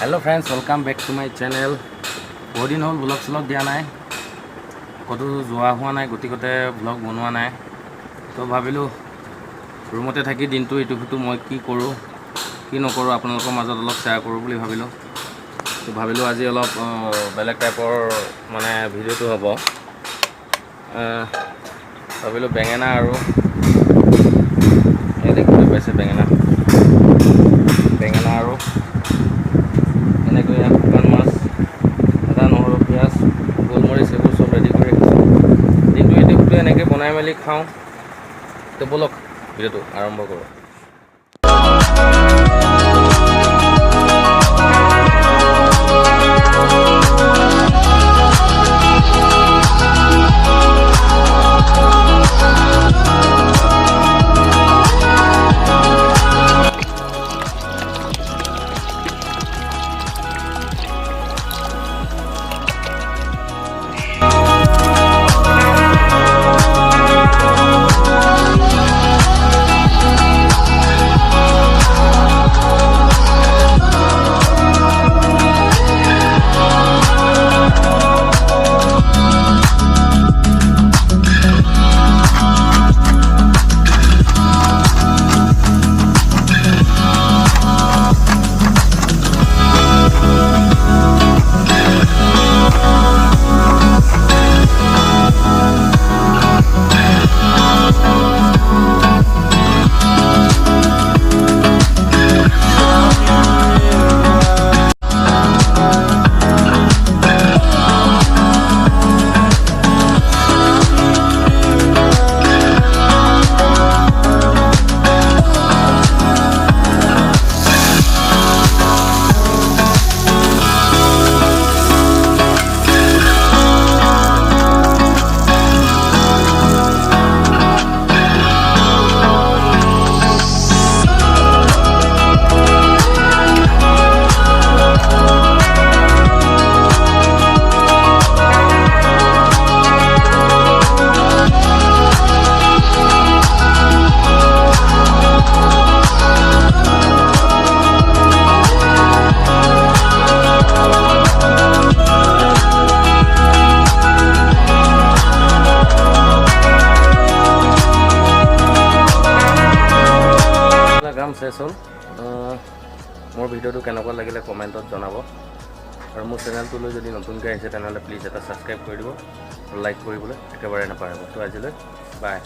Hello friends, welcome back to my channel. বহুত দিন হ'ল ব্লগ চলগ দিয়া নাই, ক'তো যোৱা হোৱা নাই, গতিকতে ব্লগ বনোৱা নাই। তো ভাবিলোঁ ৰুমতে থাকি দিনটো ইটো সিটো মই কি কৰোঁ কি নকৰোঁ আপোনালোকৰ মাজত অলপ শ্বেয়াৰ কৰোঁ বুলি ভাবিলোঁ। তো ভাবিলোঁ আজি অলপ বেলেগ টাইপৰ মানে ভিডিঅ'টো হ'ব। ভাবিলোঁ বেঙেনা আৰু এই দেখিবলৈ পাইছে বেঙেনা আৰু এনেকৈ শুকান মাছ, আদা নহৰু পিঁয়াজ গোলমৰিচ এইবোৰ চব ৰেডি কৰি ৰাখিছোঁ। দিনটো ইটো এনেকৈ বনাই মেলি খাওঁ। তো ব'লক ভিডিঅ'টো আৰম্ভ কৰোঁ। শেষ হ'ল। মোৰ ভিডিঅ'টো কেনেকুৱা লাগিলে কমেণ্টত জনাব, আৰু মোৰ চেনেলটোলৈ যদি নতুনকৈ আহিছে তেনেহ'লে প্লিজ এটা ছাবস্ক্ৰাইব কৰি দিব আৰু লাইক কৰিবলৈ একেবাৰে নাপাহৰিব। তো আজিলৈ বাই।